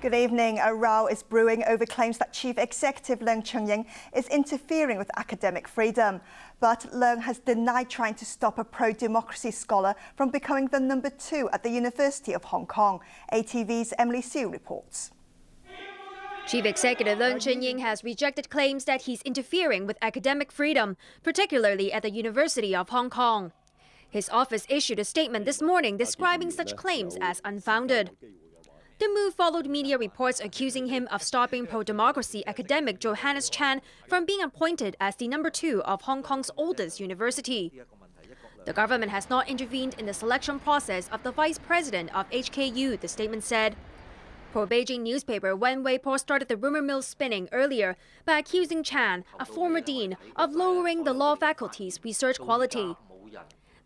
Good evening. A row is brewing over claims that Chief Executive Leung Chun-ying is interfering with academic freedom. But Leung has denied trying to stop a pro-democracy scholar from becoming the number 2 at the University of Hong Kong. ATV's Emily Siu reports. Chief Executive Leung Chun-ying has rejected claims that he's interfering with academic freedom, particularly at the University of Hong Kong. His office issued a statement this morning describing such claims as unfounded. The move followed media reports accusing him of stopping pro-democracy academic Johannes Chan from being appointed as the number 2 of Hong Kong's oldest university. The government has not intervened in the selection process of the vice president of HKU, the statement said. Pro-Beijing newspaper Wen Weipo started the rumor mill spinning earlier by accusing Chan, a former dean, of lowering the law faculty's research quality.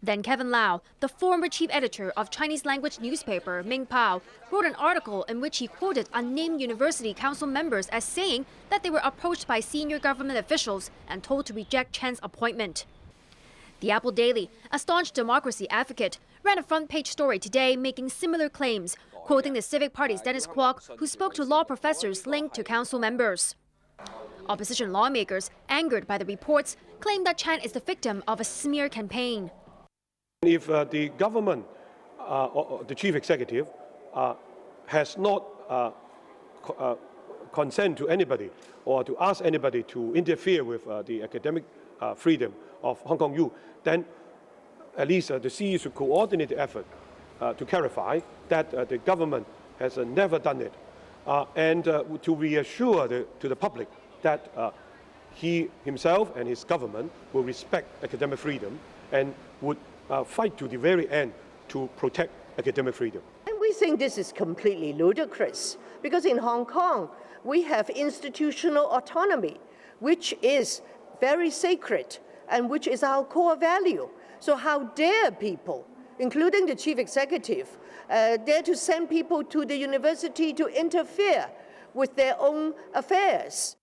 Then Kevin Lau, the former chief editor of Chinese language newspaper Ming Pao, wrote an article in which he quoted unnamed university council members as saying that they were approached by senior government officials and told to reject Chan's appointment. The Apple Daily, a staunch democracy advocate, ran a front-page story today making similar claims, quoting the Civic Party's Dennis Kwok, who spoke to law professors linked to council members. Opposition lawmakers, angered by the reports, claim that Chan is the victim of a smear campaign. If the government, the chief executive, has not consent to anybody or to ask anybody to interfere with the academic freedom of Hong Kong U, then at least the CE should coordinate the effort to clarify that the government has never done it, and to reassure to the public that he himself and his government will respect academic freedom and would fight to the very end to protect academic freedom. And we think this is completely ludicrous because in Hong Kong we have institutional autonomy, which is very sacred and which is our core value. So how dare people, including the chief executive, dare to send people to the university to interfere with their own affairs?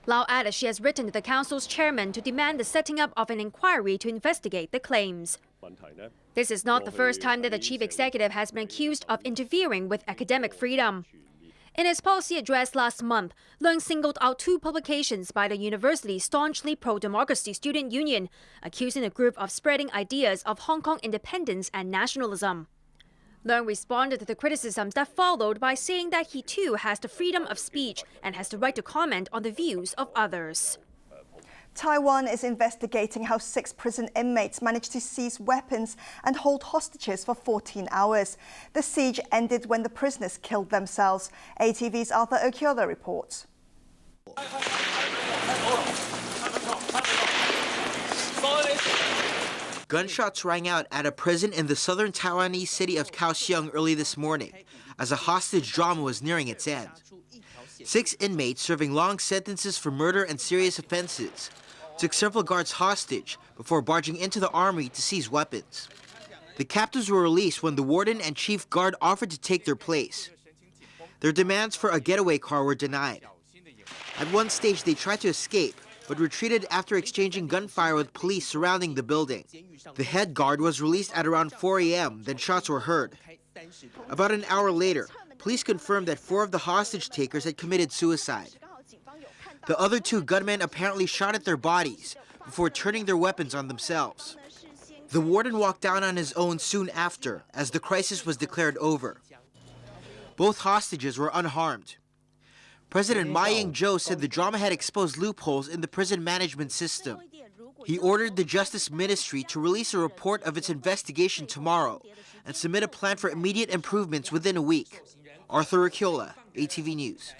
Lau added she has written to the council's chairman to demand the setting up of an inquiry to investigate the claims. This is not the first time that the chief executive has been accused of interfering with academic freedom. In his policy address last month, Leung singled out 2 publications by the university's staunchly pro-democracy student union, accusing the group of spreading ideas of Hong Kong independence and nationalism. Leung responded to the criticisms that followed by saying that he too has the freedom of speech and has the right to comment on the views of others. Taiwan is investigating how 6 prison inmates managed to seize weapons and hold hostages for 14 hours. The siege ended when the prisoners killed themselves. ATV's Arthur Okiola reports. Gunshots rang out at a prison in the southern Taiwanese city of Kaohsiung early this morning as a hostage drama was nearing its end. 6 inmates serving long sentences for murder and serious offenses took several guards hostage before barging into the armory to seize weapons. The captives were released when the warden and chief guard offered to take their place. Their demands for a getaway car were denied. At one stage, they tried to escape, but retreated after exchanging gunfire with police surrounding the building. The head guard was released at around 4 a.m., then shots were heard. About an hour later, police confirmed that 4 of the hostage takers had committed suicide. The other 2 gunmen apparently shot at their bodies before turning their weapons on themselves. The warden walked down on his own soon after, as the crisis was declared over. Both hostages were unharmed. President Ma Ying-jeou said the drama had exposed loopholes in the prison management system. He ordered the Justice Ministry to release a report of its investigation tomorrow and submit a plan for immediate improvements within a week. Arthur Okiola, ATV News.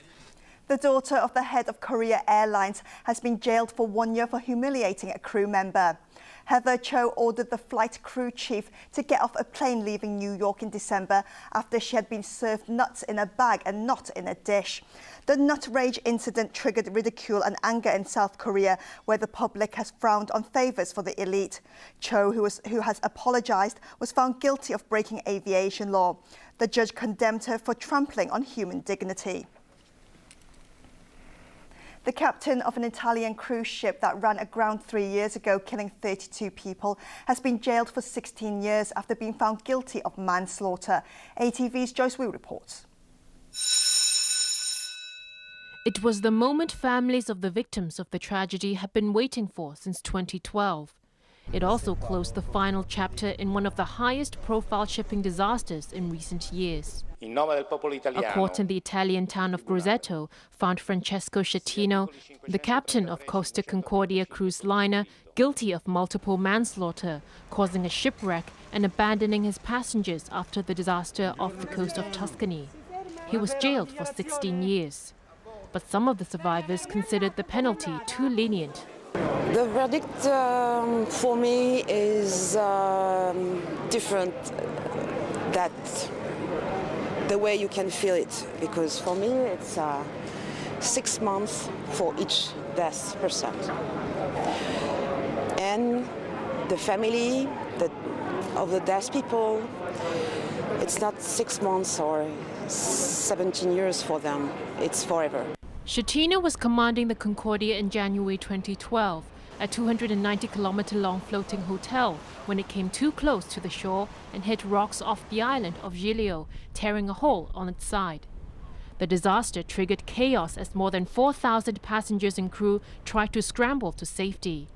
The daughter of the head of Korea Airlines has been jailed for 1 year for humiliating a crew member. Heather Cho ordered the flight crew chief to get off a plane leaving New York in December after she had been served nuts in a bag and not in a dish. The nut rage incident triggered ridicule and anger in South Korea, where the public has frowned on favors for the elite. Cho, who has apologized, was found guilty of breaking aviation law. The judge condemned her for trampling on human dignity. The captain of an Italian cruise ship that ran aground 3 years ago, killing 32 people, has been jailed for 16 years after being found guilty of manslaughter. ATV's Joyce Wu reports. It was the moment families of the victims of the tragedy have been waiting for since 2012. It also closed the final chapter in one of the highest profile shipping disasters in recent years. A court in the Italian town of Grosseto found Francesco Schettino, the captain of Costa Concordia cruise liner, guilty of multiple manslaughter, causing a shipwreck and abandoning his passengers after the disaster off the coast of Tuscany. He was jailed for 16 years. But some of the survivors considered the penalty too lenient. The verdict for me is different, that the way you can feel it, because for me it's 6 months for each death person. And the family of the death people, it's not 6 months or 17 years for them, it's forever. Schettino was commanding the Concordia in January 2012, a 290-kilometer-long floating hotel, when it came too close to the shore and hit rocks off the island of Giglio, tearing a hole on its side. The disaster triggered chaos as more than 4,000 passengers and crew tried to scramble to safety.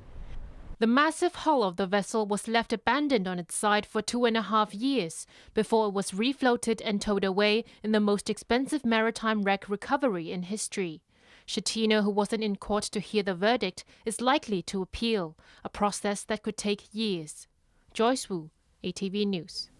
The massive hull of the vessel was left abandoned on its side for 2.5 years before it was refloated and towed away in the most expensive maritime wreck recovery in history. Schettino, who wasn't in court to hear the verdict, is likely to appeal, a process that could take years. Joyce Wu, ATV News.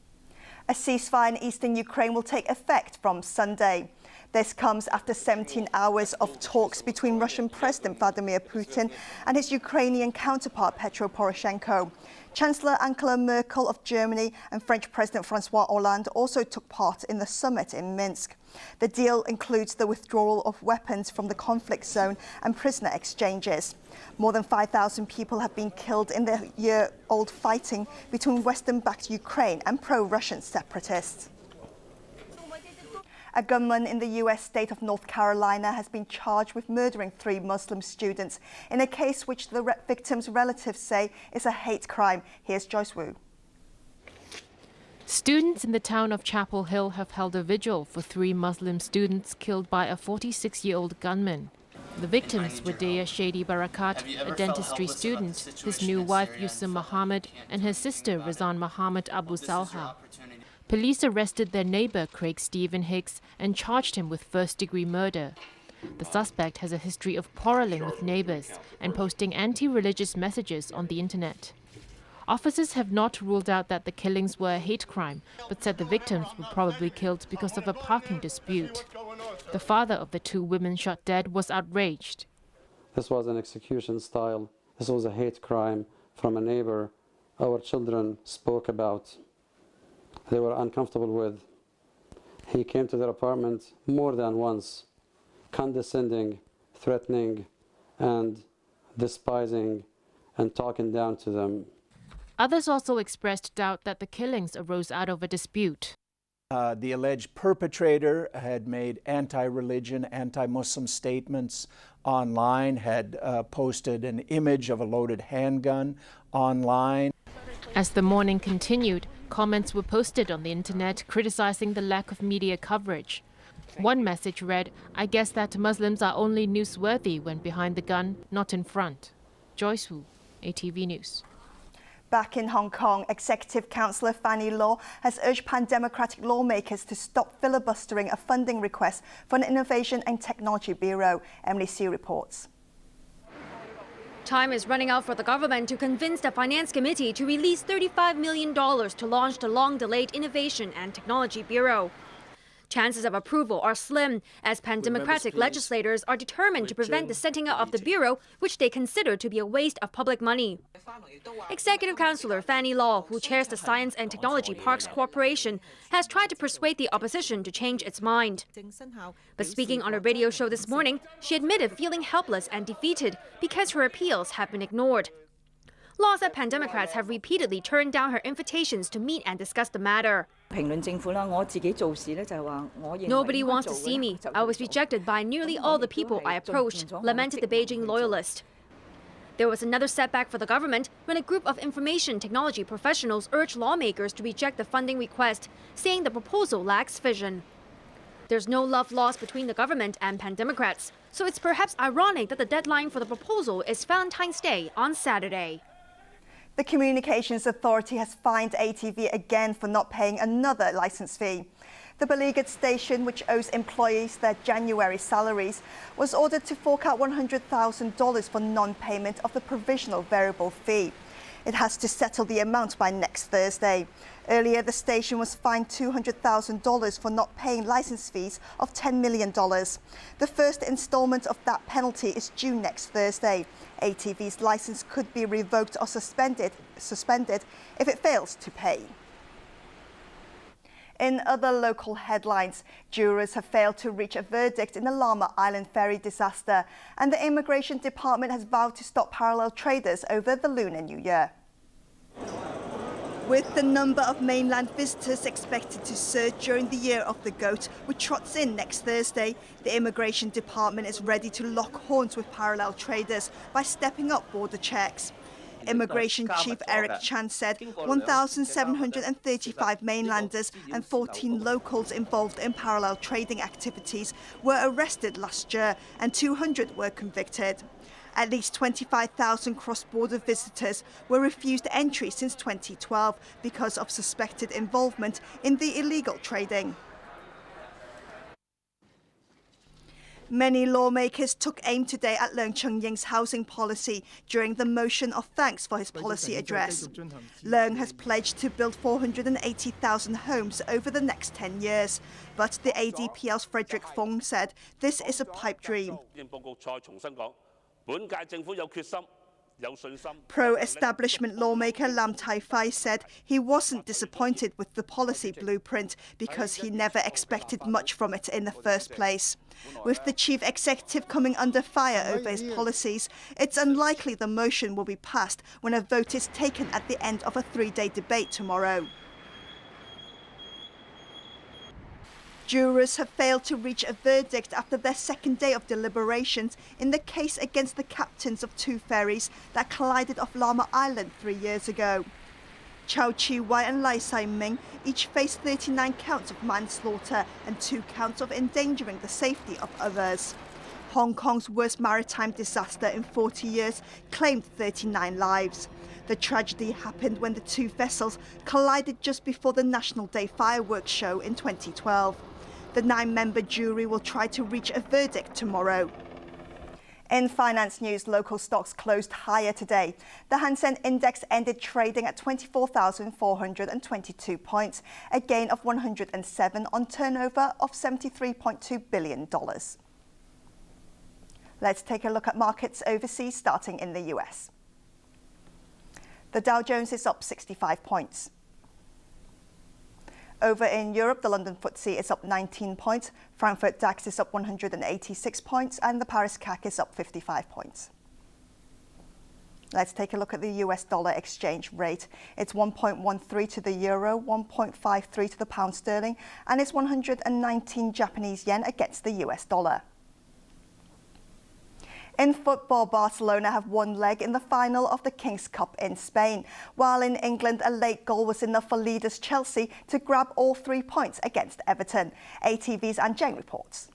A ceasefire in eastern Ukraine will take effect from Sunday. This comes after 17 hours of talks between Russian President Vladimir Putin and his Ukrainian counterpart Petro Poroshenko. Chancellor Angela Merkel of Germany and French President François Hollande also took part in the summit in Minsk. The deal includes the withdrawal of weapons from the conflict zone and prisoner exchanges. More than 5,000 people have been killed in the year-old fighting between Western-backed Ukraine and pro-Russian separatists. A gunman in the U.S. state of North Carolina has been charged with murdering 3 Muslim students in a case which the victims' relatives say is a hate crime. Here's Joyce Wu. Students in the town of Chapel Hill have held a vigil for 3 Muslim students killed by a 46-year-old gunman. The victims were Dea Shady Barakat, a dentistry student, his new wife Yusuf Muhammad, and her sister Razan Muhammad Abu Salha. Police arrested their neighbor Craig Stephen Hicks and charged him with first-degree murder. The suspect has a history of quarreling with neighbors and posting anti-religious messages on the internet. Officers have not ruled out that the killings were a hate crime, but said the victims were probably killed because of a parking dispute. The father of the 2 women shot dead was outraged. This was an execution style. This was a hate crime from a neighbor our children spoke about. They were uncomfortable with. He came to their apartment more than once, condescending, threatening, and despising, and talking down to them. Others also expressed doubt that the killings arose out of a dispute. The alleged perpetrator had made anti-religion, anti-Muslim statements online, had posted an image of a loaded handgun online. As the mourning continued, comments were posted on the internet criticizing the lack of media coverage. One message read, "I guess that Muslims are only newsworthy when behind the gun, not in front." Joyce Wu, ATV News. Back in Hong Kong, Executive Councillor Fanny Law has urged pan-democratic lawmakers to stop filibustering a funding request for an Innovation and Technology Bureau. Emily Sue reports. Time is running out for the government to convince the Finance Committee to release $35 million to launch the long-delayed Innovation and Technology Bureau. Chances of approval are slim, as pan-democratic legislators are determined to prevent the setting up of the Bureau, which they consider to be a waste of public money. Executive Councillor Fanny Law, who chairs the Science and Technology Parks Corporation, has tried to persuade the opposition to change its mind. But speaking on a radio show this morning, she admitted feeling helpless and defeated because her appeals have been ignored. Law said pan-democrats have repeatedly turned down her invitations to meet and discuss the matter. Nobody wants to see me. I was rejected by nearly all the people I approached, lamented the Beijing loyalist. There was another setback for the government when a group of information technology professionals urged lawmakers to reject the funding request, saying the proposal lacks vision. There's no love lost between the government and Pan Democrats, so it's perhaps ironic that the deadline for the proposal is Valentine's Day on Saturday. The Communications Authority has fined ATV again for not paying another licence fee. The beleaguered station, which owes employees their January salaries, was ordered to fork out $100,000 for non-payment of the provisional variable fee. It has to settle the amount by next Thursday. Earlier, the station was fined $200,000 for not paying licence fees of $10 million. The first instalment of that penalty is due next Thursday. ATV's licence could be revoked or suspended if it fails to pay. In other local headlines, jurors have failed to reach a verdict in the Llama Island ferry disaster, and the Immigration Department has vowed to stop parallel traders over the Lunar New Year. With the number of mainland visitors expected to surge during the Year of the Goat, which trots in next Thursday, the Immigration Department is ready to lock horns with parallel traders by stepping up border checks. Immigration Chief Eric Chan said 1,735 mainlanders and 14 locals involved in parallel trading activities were arrested last year and 200 were convicted. At least 25,000 cross-border visitors were refused entry since 2012 because of suspected involvement in the illegal trading. Many lawmakers took aim today at Leung Chun-ying's housing policy during the motion of thanks for his policy address. Leung has pledged to build 480,000 homes over the next 10 years, but the ADPL's Frederick Fong said this is a pipe dream. Pro-establishment lawmaker Lam Tai Fai said he wasn't disappointed with the policy blueprint because he never expected much from it in the first place. With the chief executive coming under fire over his policies, it's unlikely the motion will be passed when a vote is taken at the end of a 3-day debate tomorrow. Jurors have failed to reach a verdict after their second day of deliberations in the case against the captains of 2 ferries that collided off Llama Island 3 years ago. Chow Chi-wai and Lai Sai-ming each faced 39 counts of manslaughter and 2 counts of endangering the safety of others. Hong Kong's worst maritime disaster in 40 years claimed 39 lives. The tragedy happened when the 2 vessels collided just before the National Day fireworks show in 2012. The 9-member jury will try to reach a verdict tomorrow. In finance news, local stocks closed higher today. The Hang Seng Index ended trading at 24,422 points, a gain of 107 on turnover of $73.2 billion. Let's take a look at markets overseas, starting in the US. The Dow Jones is up 65 points. Over in Europe, the London FTSE is up 19 points, Frankfurt DAX is up 186 points, and the Paris CAC is up 55 points. Let's take a look at the US dollar exchange rate. It's 1.13 to the euro, 1.53 to the pound sterling, and it's 119 Japanese yen against the US dollar. In football, Barcelona have one leg in the final of the King's Cup in Spain, while in England a late goal was enough for leaders Chelsea to grab all 3 points against Everton. ATV's Anne Jeng reports.